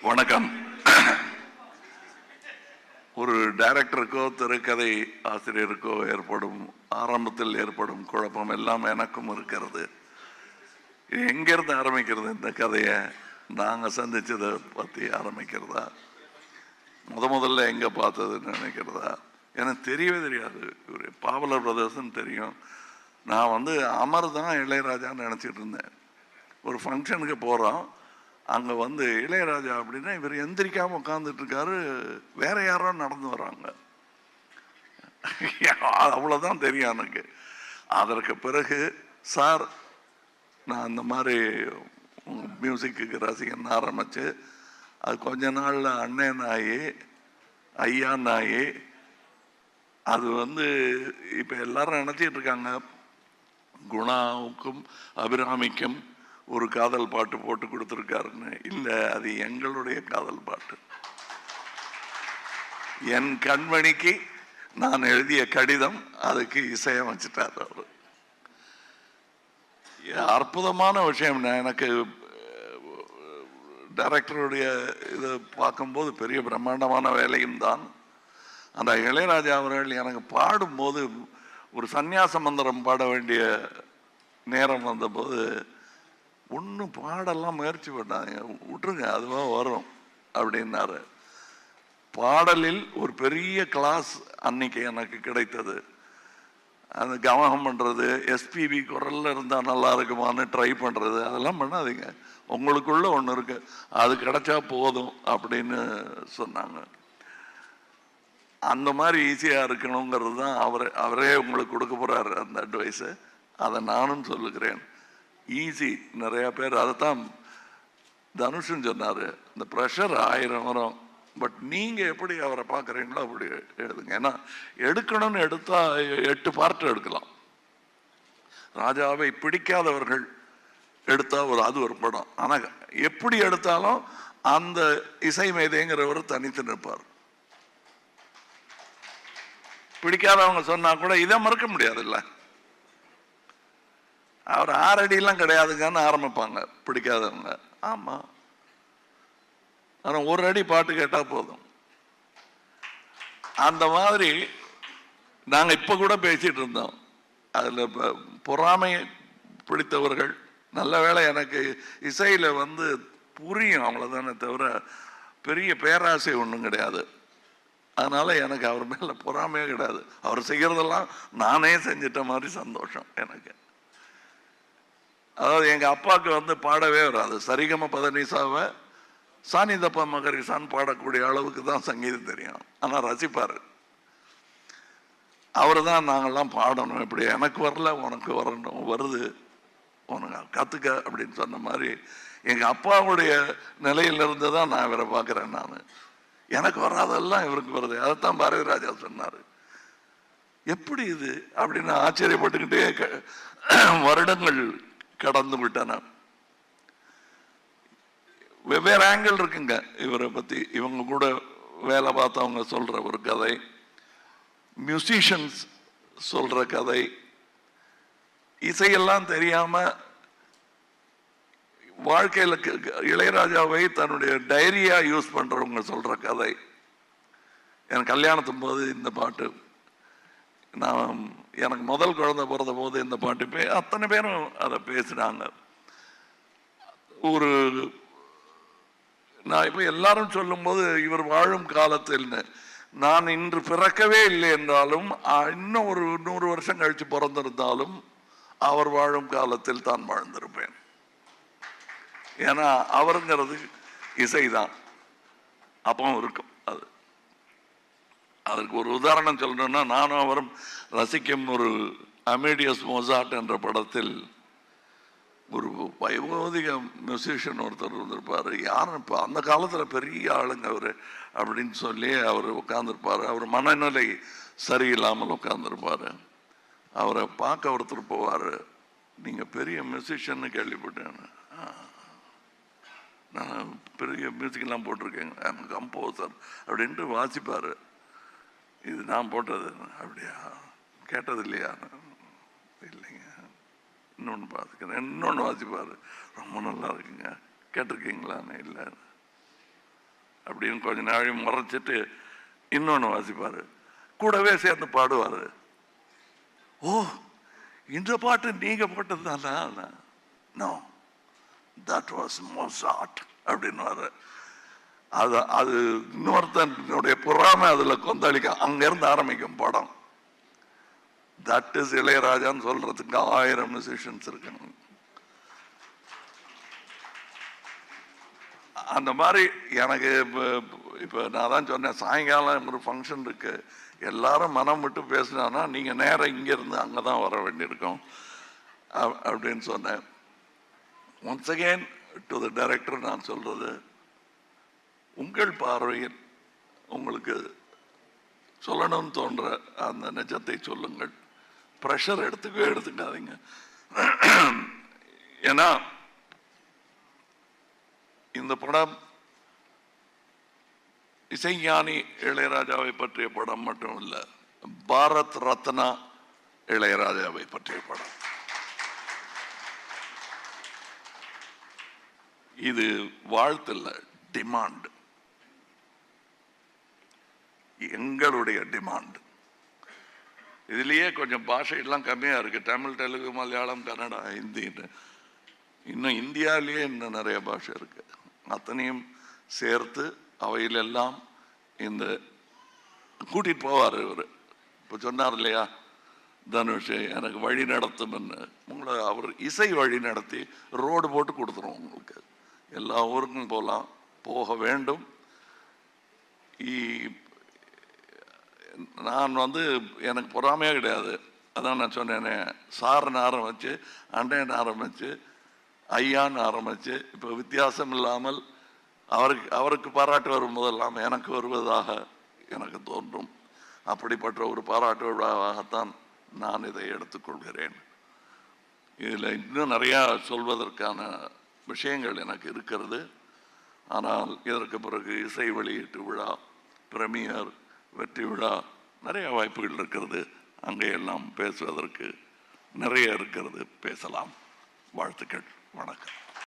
வணக்கம். ஒரு டைரக்டருக்கோ திரைக்கதை ஆசிரியருக்கோ ஆரம்பத்தில் ஏற்படும் குழப்பம் எல்லாம் எனக்கும் இருக்கிறது. எங்கிருந்து ஆரம்பிக்கிறது? இந்த கதையை நாங்கள் சந்திச்சதை பற்றி ஆரம்பிக்கிறதா, முதல்ல எங்கே பார்த்ததுன்னு நினைக்கிறதா? எனக்கு தெரியவே தெரியாது. ஒரு பாவலர் பிரதர்ஸ்ன்னு தெரியும். நான் அமர் தான் இளையராஜான்னு நினச்சிட்டு இருந்தேன். ஒரு ஃபங்க்ஷனுக்கு போகிறோம். அங்கே இளையராஜா அப்படின்னா இவர் எந்திரிக்காமல் உட்காந்துட்டு இருக்காரு. வேற யாரோ நடந்து வராங்க. அவ்வளோதான் தெரியும் எனக்கு. அதற்கு பிறகு சார் நான் இந்த மாதிரி மியூசிக்கு ரசிகன் ஆரம்பிச்சு அது கொஞ்ச நாளில் அண்ணன் ஆகி ஐயா ஆகி அது இப்போ எல்லாரும் நினச்சிட்டு இருக்காங்க குணாவுக்கும் அபிராமிக்கும் ஒரு காதல் பாட்டு போட்டு கொடுத்துருக்காருன்னு. இல்லை, அது எங்களுடைய காதல் பாட்டு. என் கண்மணிக்கு நான் எழுதிய கடிதம் அதுக்கு இசையமைச்சிட்டார் அவர். அற்புதமான விஷயம். எனக்கு டைரக்டருடைய இதை பார்க்கும்போது பெரிய பிரம்மாண்டமான வேலையும் தான். அந்த இளையராஜா அவர்கள் எனக்கு பாடும்போது ஒரு சந்நியாச மந்திரம் பாட வேண்டிய நேரம் வந்தபோது ஒன்றும் பாடெல்லாம் முயற்சி பண்ணாங்க, விட்டுருங்க அதுவாக வரும் அப்படின்னாரு. பாடலில் ஒரு பெரிய கிளாஸ் அன்னைக்கு எனக்கு கிடைத்தது. அந்த கவனம் பண்ணுறது, எஸ்பிபி குரலில் இருந்தால் நல்லா இருக்குமான்னு ட்ரை பண்ணுறது, அதெல்லாம் பண்ணாதீங்க. உங்களுக்குள்ள ஒன்று இருக்கு, அது கிடைச்சா போதும் அப்படின்னு சொன்னாங்க. அந்த மாதிரி ஈஸியாக இருக்கணுங்கிறது தான் அவரே உங்களுக்கு கொடுக்க போகிறாரு அந்த அட்வைஸு. அதை நானும் சொல்லுகிறேன். ஈஸி. நிறைய பேர் அதைத்தான் தனுஷன் சொன்னார், இந்த ப்ரெஷர் 1000 வரும், பட் நீங்கள் எப்படி அவரை பார்க்குறீங்களோ அப்படி எழுதுங்க. ஏன்னா எடுக்கணும்னு எடுத்தால் 8 பார்ட் எடுக்கலாம். ராஜாவை பிடிக்காதவர்கள் எடுத்தால் அது ஒரு படம். ஆனால் எப்படி எடுத்தாலும் அந்த இசை மேதைங்கிறவர் தனித்து நிற்பார். பிடிக்காதவங்க சொன்னா கூட இதை மறுக்க முடியாதுல்ல. அவர் 6 அடியெல்லாம் கிடையாதுங்கன்னு ஆரம்பிப்பாங்க பிடிக்காதவங்க. ஆமா, ஆனால் 1 அடி பாட்டு கேட்டா போதும். அந்த மாதிரி நாங்கள் இப்போ கூட பேசிட்டு இருந்தோம். அதில் பொறாமை பிடித்தவர்கள், நல்ல வேளை எனக்கு இசையில் புரியும் அவ்வளோதானே தவிர பெரிய பேராசை ஒன்றும் கிடையாது. அதனால எனக்கு அவர் மேலே பொறாமையே கிடையாது. அவர் செய்கிறதெல்லாம் நானே செஞ்சிட்ட மாதிரி சந்தோஷம் எனக்கு. அதாவது எங்கள் அப்பாவுக்கு பாடவே வராது. சரிகம பதனிசாவை சானிதப்ப மகரிசான் பாடக்கூடிய அளவுக்கு தான் சங்கீதம் தெரியும். ஆனால் ரசிப்பார். அவர் தான் நாங்கள்லாம் பாடணும், இப்படி எனக்கு வரல உனக்கு வரணும், வருது உனக்கு கற்றுக்க அப்படின்னு சொன்ன மாதிரி எங்கள் அப்பாவுடைய நிலையிலிருந்து தான் நான் இவரை பார்க்குறேன். நான் எனக்கு வராதெல்லாம் இவருக்கு வருது. அதைத்தான் பாரதி ராஜா சொன்னார். எப்படி இது அப்படின்னு ஆச்சரியப்பட்டுக்கிட்டே வருடங்கள் கடந்து விட்டன. வெவ்வேறு ஆங்கிள் இருக்குங்க இவரை பற்றி. இவங்க கூட வேலை பார்த்தவங்க சொல்ற ஒரு கதை, மியூசிஷியன்ஸ் சொல்ற கதை, இசையெல்லாம் தெரியாம வாழ்க்கையில் இளையராஜாவை தன்னுடைய டைரியா யூஸ் பண்றவங்க சொல்ற கதை. என் கல்யாணத்தும் போது இந்த பாட்டு, நான் எனக்கு முதல் குழந்தை பிறந்த போது இந்த பாட்டு அத்தனை பேரும் அதை பேசினாங்க. நான் இப்போ எல்லாரும் சொல்லும் போது இவர் வாழும் காலத்தில், நான் இன்று பிறக்கவே இல்லை என்றாலும் இன்னும் ஒரு 100 வருஷம் கழிச்சு பிறந்திருந்தாலும் அவர் வாழும் காலத்தில் தான் வாழ்ந்திருப்பேன். ஏன்னா அவருங்கிறது இசைதான் அப்பவும் இருக்கும். அதற்கு ஒரு உதாரணம் சொல்லணும்னா, நானும் அவரும் ரசிக்கும் ஒரு அமேடியஸ் மோசார்ட் என்ற படத்தில் ஒரு வைபோதிக மியூசிஷியன் ஒருத்தர் இருந்திருப்பார். யாரும் இப்போ அந்த காலத்தில் பெரிய ஆளுங்க அவர் அப்படின்னு சொல்லி அவர் உட்காந்துருப்பார். அவர் மனநிலை சரியில்லாமல் உட்காந்துருப்பார். அவரை பார்க்க ஒருத்தர் போவார், நீங்கள் பெரிய மியூசிஷியன்னு கேள்விப்பட்டேன், நான் பெரிய மியூசிக்கெல்லாம் போட்டிருக்கேங்க, எனக்கு கம்போசர் அப்படின்ட்டு வாசிப்பார். இது நான் போட்டது. அப்படியா, கேட்டது இல்லையா? இல்லைங்க, இன்னொன்று பார்த்துக்கிறேன். இன்னொன்று வாசிப்பார், ரொம்ப நல்லா இருக்குங்க, கேட்டிருக்கீங்களான்னு. இல்லை, அப்படின்னு கொஞ்ச நாள் மறைச்சிட்டு இன்னொன்று வாசிப்பார், கூடவே சேர்ந்து பாடுவார். ஓ, இந்த பாட்டு நீங்க போட்டது தானா? நோ, தட் வாஸ் மொசாட் அப்படின்னு. அது இன்னொருத்தனுடைய பொறாமை அதுல கொந்தளிக்க, அங்கிருந்து ஆரம்பிக்கும் படம். தட் இஸ் இளையராஜான்னு சொல்றதுக்கு 1000 மியூசிஷியன்ஸ் இருக்கணும். அந்த மாதிரி எனக்கு இப்போ நான் தான் சொன்னேன், சாயங்காலம் ஒரு ஃபங்க்ஷன் இருக்கு, எல்லாரும் மனம் விட்டு பேசினான்னா நீங்க நேரம் இங்கிருந்து அங்கே தான் வர வேண்டியிருக்கும் அப்படின்னு சொன்னேன். Once again to the director நான் சொல்றது, உங்கள் பார்வையில் உங்களுக்கு சொல்லணும்னு தோன்ற அந்த நிஜத்தை சொல்லுங்கள். ப்ரெஷர் எடுத்துக்காதீங்க. ஏன்னா இந்த படம் இசைஞானி இளையராஜாவை பற்றிய படம் மட்டும் இல்ல, பாரத் ரத்னா இளையராஜாவை பற்றிய படம். இது வாழ்த்துல டிமாண்ட், எங்களுடைய டிமாண்ட். இதுலயே கொஞ்சம் பாஷையெல்லாம் கம்மியா இருக்கு, தமிழ், தெலுங்கு, மலையாளம், கன்னடா, ஹிந்தி. இன்னும் இந்தியாவிலேயே இன்னும் நிறைய பாஷை இருக்கு. அத்தனையும் சேர்த்து அவையிலெல்லாம் இந்த கூட்டிட்டு போவார் இவர். இப்போ சொன்னார் இல்லையா தனுஷ், எனக்கு வழி நடத்தும், உங்களை அவர் இசை வழி நடத்தி ரோடு போட்டு கொடுத்துரும் உங்களுக்கு. எல்லா ஊருக்கும் போகலாம், போக வேண்டும். நான் எனக்கு பொறாமையே கிடையாது. அதான் நான் சொன்னேனே, சார்னு ஆரம்பிச்சு, அண்டைன்னு ஆரம்பிச்சு, ஐயான்னு ஆரம்பிச்சு, இப்போ வித்தியாசம் இல்லாமல் அவருக்கு பாராட்டு வரும்போதெல்லாம் எனக்கு வருவதாக எனக்கு தோன்றும். அப்படிப்பட்ட ஒரு பாராட்டு விழாவாகத்தான் நான் இதை எடுத்துக்கொள்கிறேன். இதில் இன்னும் நிறையா சொல்வதற்கான விஷயங்கள் எனக்கு இருக்கிறது. ஆனால் இதற்கு பிறகு இசை வெளியீட்டு விழா, பிரீமியர், வெற்றி விழா, நிறைய வாய்ப்புகள் இருக்கிறது. அங்கேயெல்லாம் பேசுவதற்கு நிறைய இருக்கிறது, பேசலாம். வாழ்த்துக்கள், வணக்கம்.